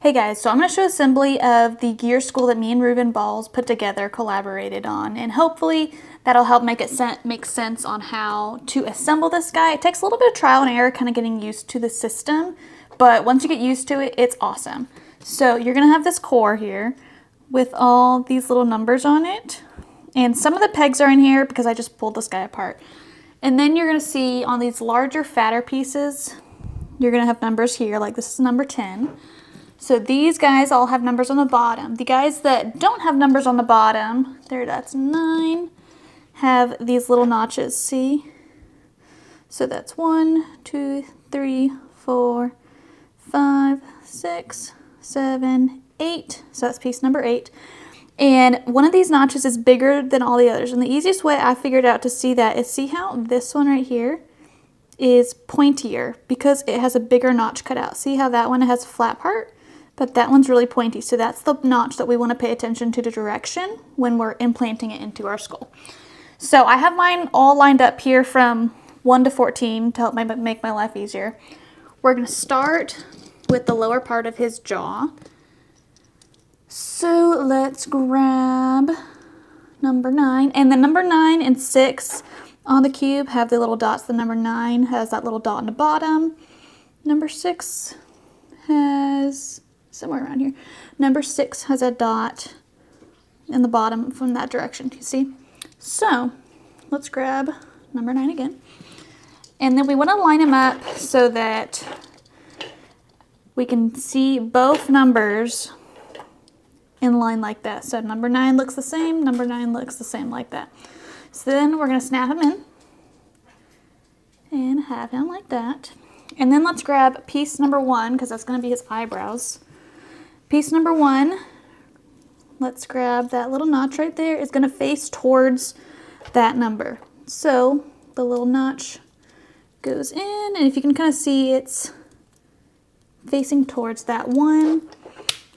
Hey guys, so I'm going to show assembly of the gear school that me and Ruben Balls put together, collaborated on, and hopefully that'll help make sense on how to assemble this guy. It takes a little bit of trial and error kind of getting used to the system, but once you get used to it, it's awesome. So you're going to have this core here with all these little numbers on it, and some of the pegs are in here because I just pulled this guy apart. And then you're going to see on these larger, fatter pieces, you're going to have numbers here, like this is number 10. So these guys all have numbers on the bottom. The guys that don't have numbers on the bottom, that's 9, have these little notches, see? So that's 1, 2, 3, 4, 5, 6, 7, 8. So that's piece number 8. And one of these notches is bigger than all the others. And the easiest way I figured out to see that is, see how this one right here is pointier because it has a bigger notch cut out. See how that one has a flat part? But that one's really pointy, so that's the notch that we want to pay attention to the direction when we're implanting it into our skull. So I have mine all lined up here from 1 to 14 to help make my life easier. We're going to start with the lower part of his jaw. So let's grab number 9, and the number 9 and 6 on the cube have the little dots. The number 9 has that little dot on the bottom. Number 6 has somewhere around here. Number 6 has a dot in the bottom from that direction, you see? So let's grab number 9 again. And then we want to line them up so that we can see both numbers in line like that. So number 9 looks the same, number 9 looks the same like that. So then we're going to snap him in and have him like that. And then let's grab piece number 1 because that's going to be his eyebrows. Piece number 1, let's grab that little notch right there. It's going to face towards that number. So the little notch goes in, and if you can kind of see, it's facing towards that one.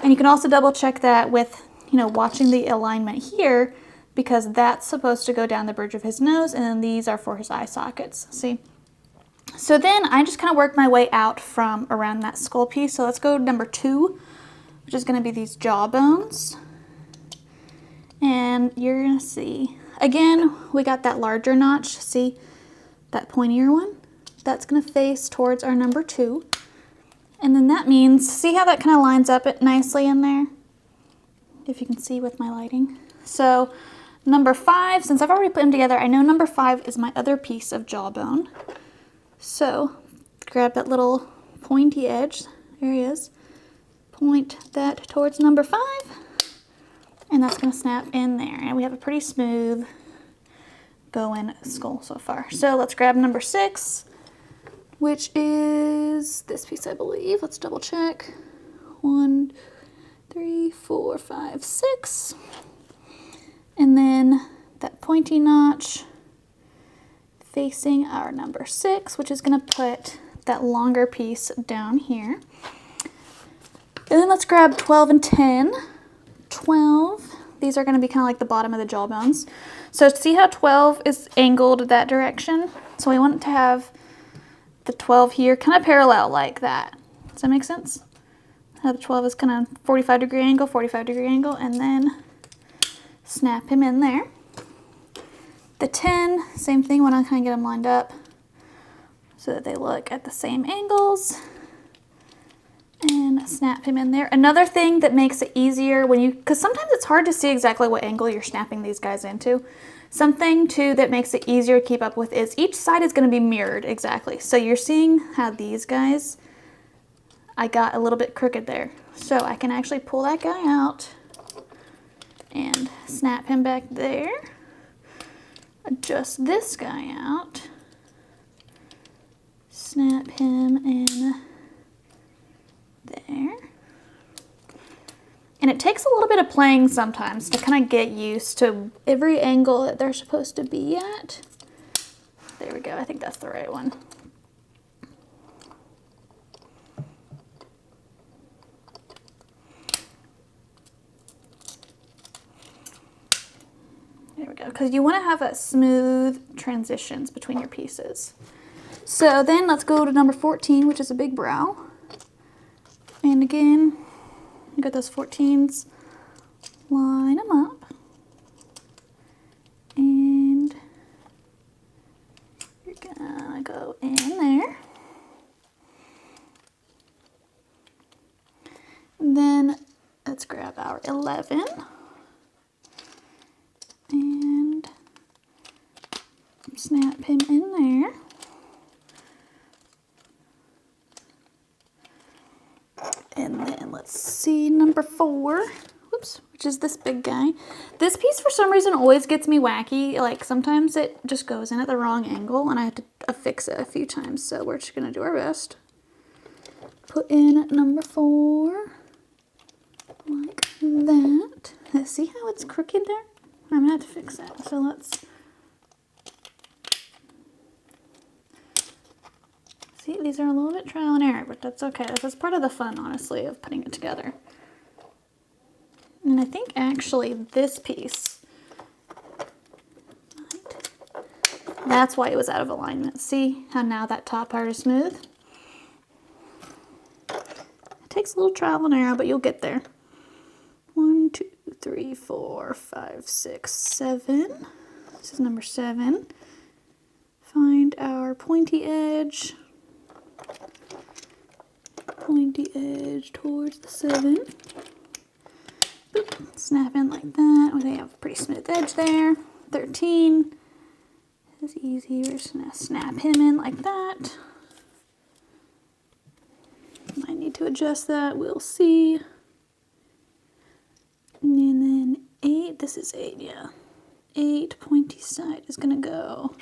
And you can also double check that with, watching the alignment here, because that's supposed to go down the bridge of his nose, and then these are for his eye sockets, see? So then I just kind of work my way out from around that skull piece. So let's go to number 2. Which is going to be these jaw bones. And you're going to see, again, we got that larger notch. See that pointier one? That's going to face towards our number 2. And then that means, see how that kind of lines up it nicely in there? If you can see with my lighting. So number 5, since I've already put them together, I know number 5 is my other piece of jawbone. So grab that little pointy edge. There he is. Point that towards number 5, and that's going to snap in there. And we have a pretty smooth going skull so far. So let's grab number 6, which is this piece, I believe. Let's double check. 1, 3, 4, 5, 6. And then that pointy notch facing our number 6, which is going to put that longer piece down here. And then let's grab 12 and 10. 12, these are going to be kind of like the bottom of the jaw bones. So see how 12 is angled that direction? So we want to have the 12 here kind of parallel like that. Does that make sense? How the 12 is kind of 45-degree angle, and then snap him in there. The 10, same thing, when I kind of get them lined up so that they look at the same angles. And snap him in there. Another thing that makes it easier because sometimes it's hard to see exactly what angle you're snapping these guys into. Something too that makes it easier to keep up with is each side is going to be mirrored exactly. So you're seeing how these guys, I got a little bit crooked there. So I can actually pull that guy out and snap him back there. Adjust this guy out. Snap him in there. And it takes a little bit of playing sometimes to kind of get used to every angle that they're supposed to be at. There we go, I think that's the right one. There we go, because you want to have a smooth transitions between your pieces. So then let's go to number 14, which is a big brow. And again, You got those 14s, line them up, and you're gonna go in there. And then let's grab our 11 and snap him in there. And then let's see number 4, whoops, which is this big guy. This piece for some reason always gets me wacky. Like sometimes it just goes in at the wrong angle and I have to affix it a few times. So we're just gonna do our best. Put in number 4 like that. Let's see how it's crooked there? I'm gonna have to fix that. So let's see, these are a little bit trial and error, but that's okay. That's part of the fun, honestly, of putting it together. And I think actually this piece, that's why it was out of alignment. See how now that top part is smooth? It takes a little trial and error, but you'll get there. 1, 2, 3, 4, 5, 6, 7. This is number 7. Find our pointy edge. Pointy edge towards the 7. Boop. Snap in like that. Oh, they have a pretty smooth edge there. 13. This is easy. We're just gonna snap him in like that. Might need to adjust that. We'll see. And then 8. This is 8. Yeah. 8 pointy side is gonna go.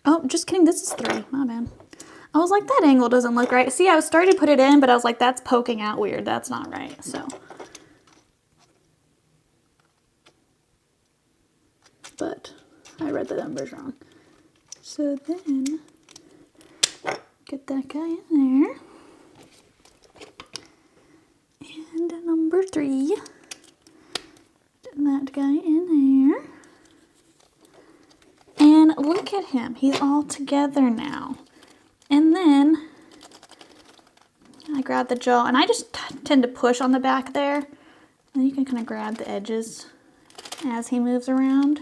Oh, just kidding. This is 3. My bad. I was like, that angle doesn't look right. See, I was starting to put it in, but I was like, that's poking out weird. That's not right. So, but I read the numbers wrong. So then, get that guy in there. And number 3. Get that guy in there. And look at him. He's all together now. And then I grab the jaw, and I just tend to push on the back there. And then you can kind of grab the edges as he moves around.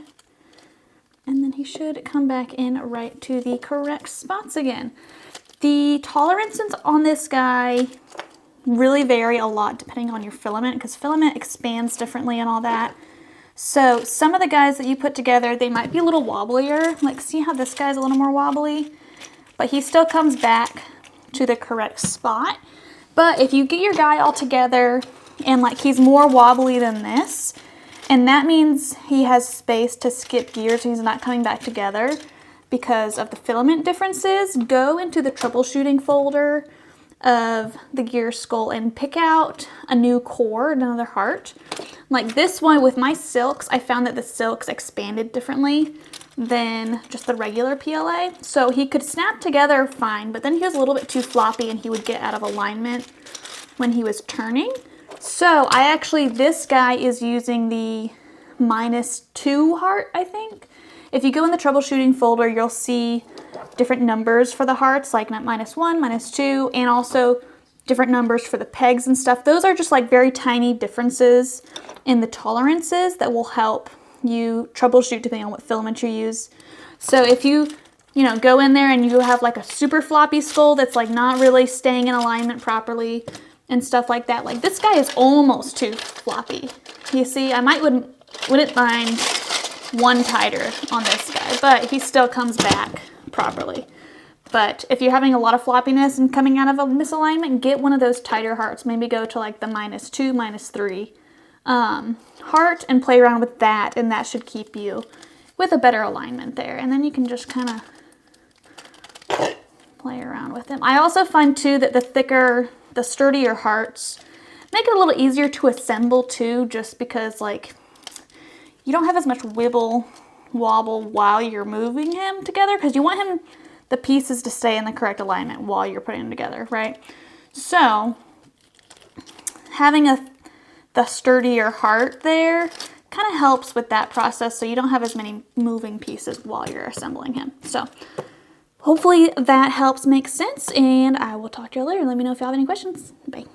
And then he should come back in right to the correct spots again. The tolerances on this guy really vary a lot depending on your filament, because filament expands differently and all that. So some of the guys that you put together, they might be a little wobblier. Like, see how this guy's a little more wobbly? But he still comes back to the correct spot. But if you get your guy all together and like he's more wobbly than this, and that means he has space to skip gears and he's not coming back together because of the filament differences, go into the troubleshooting folder of the gear skull and pick out a new core, another heart. Like this one with my silks, I found that the silks expanded differently than just the regular PLA. So he could snap together fine, but then he was a little bit too floppy and he would get out of alignment when he was turning. So I actually, this guy is using the -2 heart, I think. If you go in the troubleshooting folder, you'll see different numbers for the hearts, like -1, -2, and also different numbers for the pegs and stuff. Those are just like very tiny differences in the tolerances that will help you troubleshoot depending on what filament you use. So if you go in there and you have like a super floppy skull that's like not really staying in alignment properly and stuff like that, like this guy is almost too floppy. You see, I wouldn't mind one tighter on this guy, but he still comes back properly. But if you're having a lot of floppiness and coming out of a misalignment, get one of those tighter hearts. Maybe go to like the -2, -3 heart and play around with that, and that should keep you with a better alignment there. And then you can just kind of play around with them. I also find too that the sturdier hearts make it a little easier to assemble too, just because like you don't have as much wobble while you're moving him together, because you want the pieces to stay in the correct alignment while you're putting them together, right? So having the sturdier heart there kind of helps with that process, so you don't have as many moving pieces while you're assembling him. So hopefully that helps make sense, and I will talk to you later. Let me know if you have any questions. Bye.